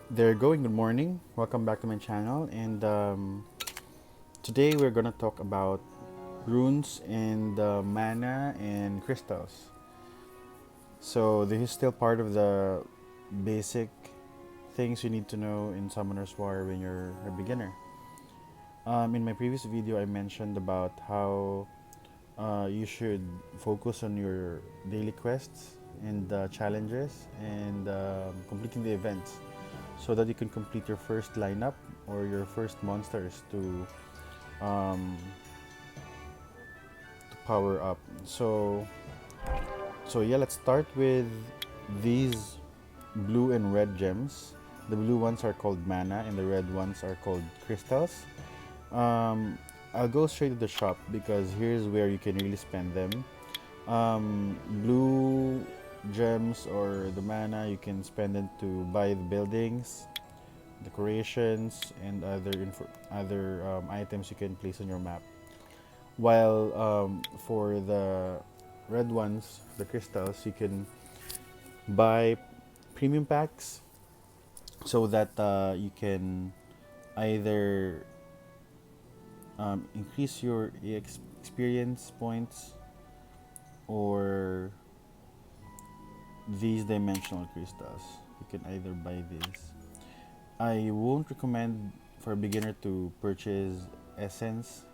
There, going good morning. Welcome back to my channel. And today we're gonna talk about runes and mana and crystals. So this is still part of the basic things you need to know in Summoner's War when you're a beginner. In my previous video, I mentioned about how you should focus on your daily quests and challenges and completing the events so that you can complete your first lineup or your first monsters um, to power up. So yeah, let's start with these blue and red gems. The blue ones are called mana and the red ones are called crystals. Um, I'll go straight to the shop because here's where you can really spend them. Blue gems or the mana, you can spend it to buy the buildings, decorations, and other items you can place on your map. While for the red ones, the crystals, you can buy premium packs so that you can either increase your experience points or these dimensional crystals. You can either buy these. I won't recommend for a beginner to purchase essence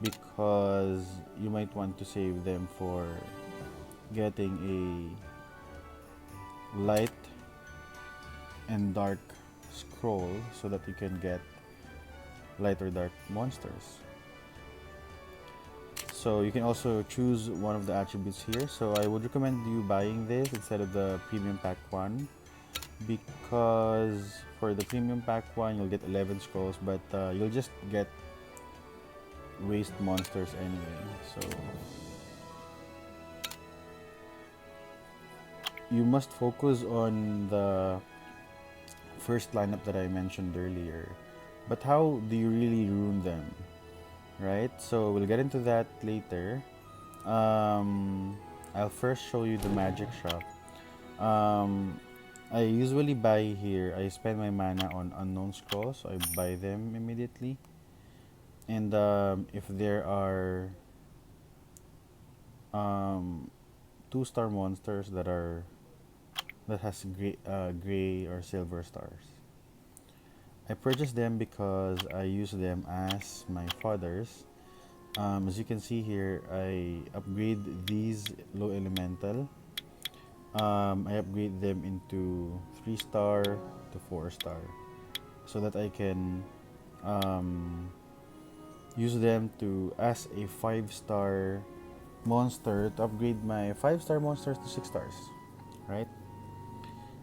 because you might want to save them for getting a light and dark scroll so that you can get light or dark monsters. So you can also choose one of the attributes here. So I would recommend you buying this instead of the premium pack one because for the premium pack one you'll get 11 scrolls, but you'll just get waste monsters anyway. So you must focus on the first lineup that I mentioned earlier. But how do you really rune them? Right? So we'll get into that later. I'll first show you the magic shop. I usually buy here. I spend my mana on unknown scrolls, so I buy them immediately. And if there are 2-star monsters that has gray or silver stars, I purchased them because I use them as my fodders. As you can see here, I upgrade these low elemental. I upgrade them into 3-star to 4-star so that I can use them to as a 5-star monster to upgrade my 5-star monsters to 6 stars, right?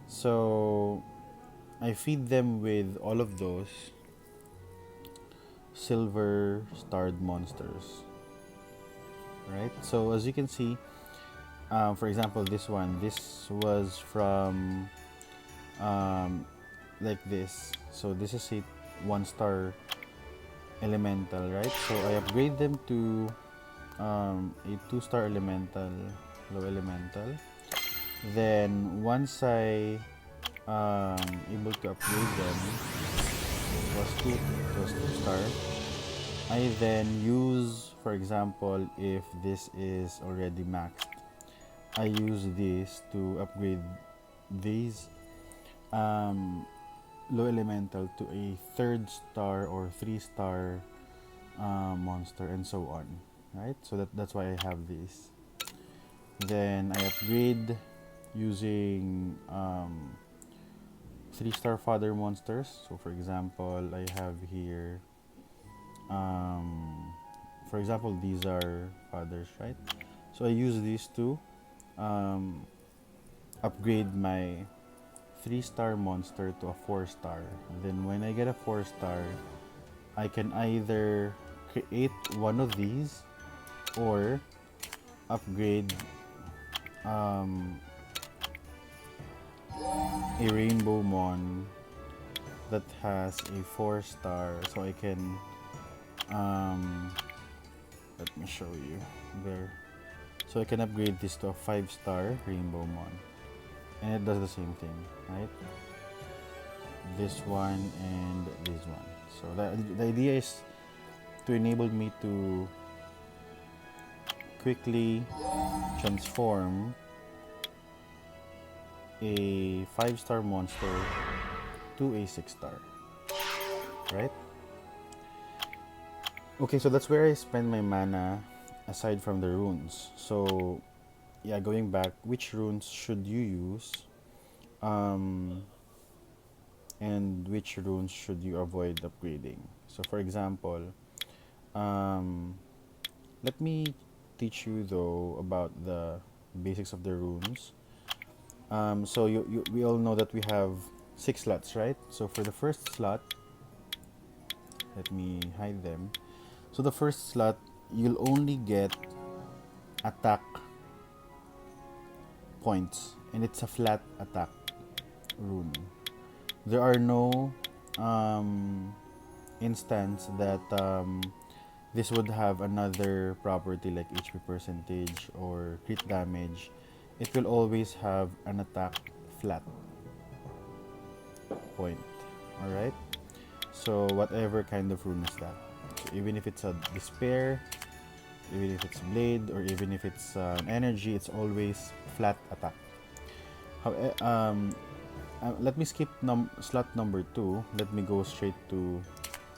So I feed them with all of those silver starred monsters, right? So as you can see, for example, this was from like this. So this is a 1-star elemental, right? So I upgrade them to a 2-star elemental, low elemental. Then once I able to upgrade them, it was 2-star. I then use, for example, if this is already maxed, I use this to upgrade these low elemental to a 3rd-star or 3-star monster and so on, right? So that's why I have this. Then I upgrade using 3-star fodder monsters. So for example, I have here for example, these are fathers, right? So I use these to um, upgrade my 3-star monster to a 4-star. Then when I get a 4-star, I can either create one of these or upgrade um, a rainbow mon that has a 4-star, so I can let me show you there. So I can upgrade this to a 5-star rainbow mon, and it does the same thing, right? this one, and this one. So the idea is to enable me to quickly transform a 5-star monster to a 6-star, right? Okay, so that's where I spend my mana aside from the runes. So yeah, going back, which runes should you use, um, and which runes should you avoid upgrading? So for example, um, let me teach you though about the basics of the runes. So we all know that we have 6 slots, right? So for the first slot, let me hide them. So the first slot, you'll only get attack points, and it's a flat attack rune. There are no instance that this would have another property like HP percentage or crit damage. It will always have an attack flat point. Alright? So whatever kind of rune is that. So even if it's a despair, even if it's blade, or even if it's an energy, it's always flat attack. Let me skip slot number 2. Let me go straight to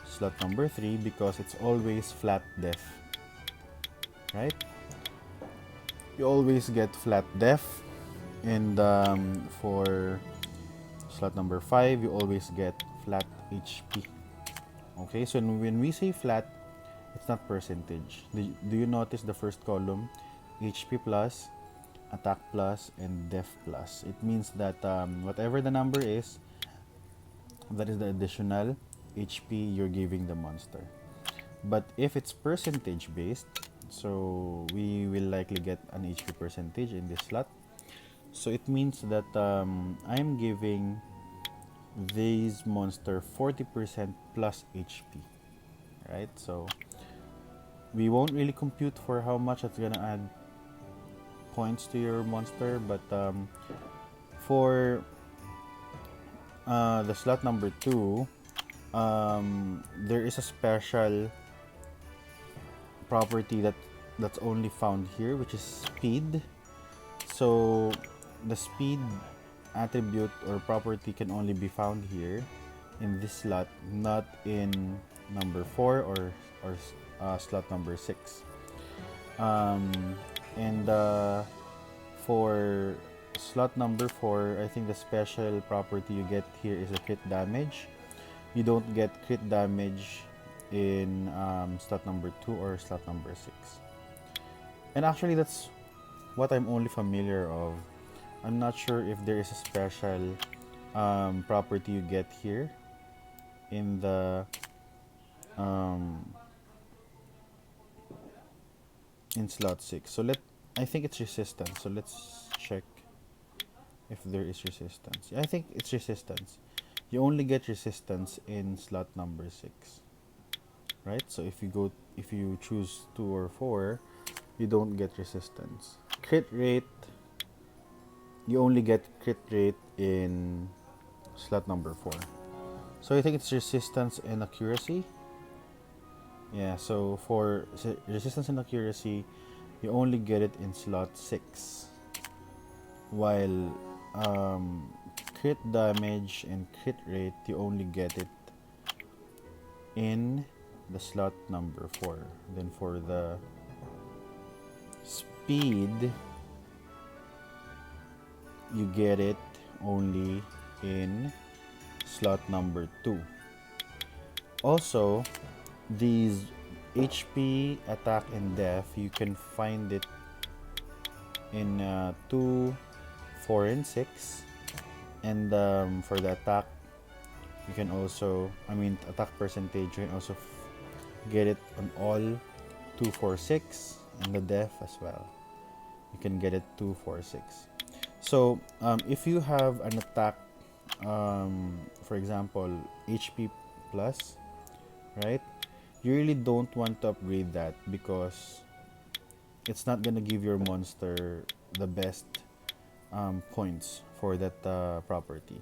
slot number 3 because it's always flat def. Right? You always get flat def. And for slot number 5, you always get flat HP. Okay, so when we say flat, it's not percentage. Do you notice the first column? HP plus, attack plus, and def plus. It means that whatever the number is, that is the additional HP you're giving the monster. But if it's percentage based, so we will likely get an HP percentage in this slot. So it means that I'm giving these monster 40% plus HP, right? So we won't really compute for how much it's gonna add points to your monster, but for the slot number 2, there is a special property that's only found here, which is speed. So the speed attribute or property can only be found here in this slot, not in number 4 or slot number 6. And for slot number 4, I think the special property you get here is a crit damage. You don't get crit damage in slot number 2 or slot number 6. And actually, that's what I'm only familiar of. I'm not sure if there is a special property you get here in the in slot 6. So I think it's resistance. So let's check if there is resistance. I think it's resistance. You only get resistance in slot number 6. Right? So if you choose 2 or 4, you don't get resistance. Crit rate, you only get crit rate in slot number 4. So I think it's resistance and accuracy. Yeah, so for resistance and accuracy, you only get it in slot 6. While crit damage and crit rate, you only get it in the slot number 4. Then for the speed, you get it only in slot number 2. Also, these HP, attack, and def, you can find it in 2, 4, and 6. And for the attack, you can also, attack percentage, you can also get it on all 2, 4, 6, and the def as well. You can get it 2, 4, 6. So if you have an attack, for example, HP plus, right? You really don't want to upgrade that because it's not gonna give your monster the best points for that property.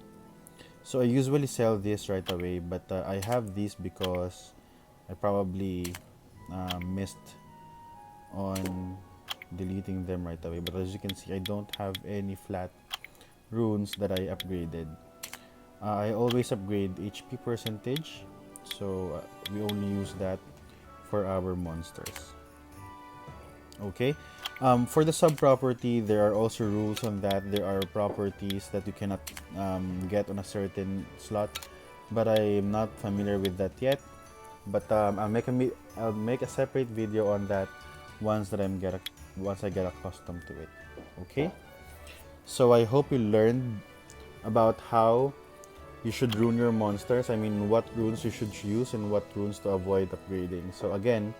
So I usually sell this right away, but I have these because I probably missed on deleting them right away. But as you can see, I don't have any flat runes that I upgraded. I always upgrade HP percentage, so we only use that for our monsters. Okay. For the sub property, there are also rules on that. There are properties that you cannot get on a certain slot, but I am not familiar with that yet. But I'll make a separate video on that once I get accustomed to it. Okay. So I hope you learned about how you should rune your monsters. I mean, what runes you should use and what runes to avoid upgrading. So again,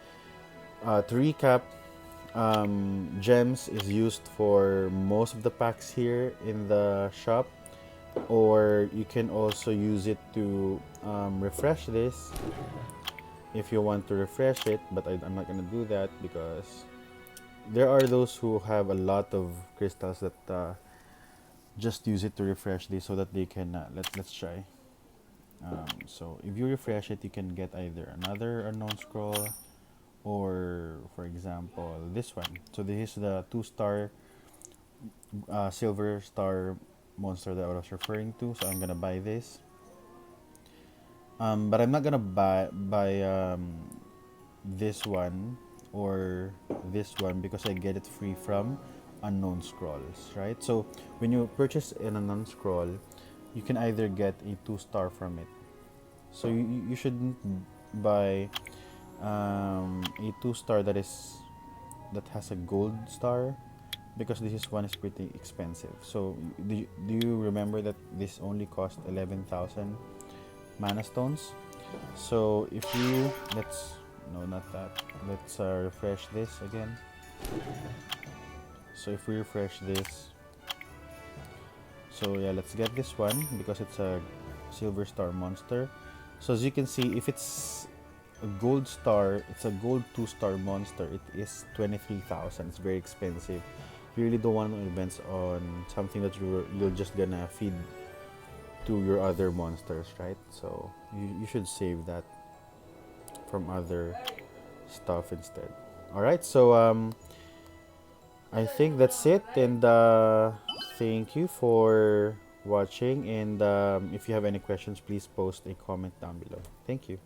to recap, gems is used for most of the packs here in the shop, or you can also use it to refresh this if you want to refresh it, but I'm not gonna do that because there are those who have a lot of crystals that just use it to refresh this so that they can let's try. So if you refresh it, you can get either another unknown scroll, or for example this one. So this is the 2-star silver star monster that I was referring to, so I'm gonna buy this. But I'm not gonna buy this one or this one because I get it free from unknown scrolls, right? So when you purchase an unknown scroll, you can either get a 2-star from it. So you shouldn't buy a 2-star that has a gold star, because this one is pretty expensive. So do you remember that this only cost 11,000 mana stones? So if you let's no not that let's refresh this again. So if we refresh this, so yeah, let's get this one because it's a silver star monster. So as you can see, if it's a gold star, it's a gold 2-star monster, it is 23,000. It's very expensive. You really don't want to invest on something that you're just gonna feed to your other monsters, right? So you should save that from other stuff instead. All right, so I think that's it, and thank you for watching. And if you have any questions, please post a comment down below. Thank you.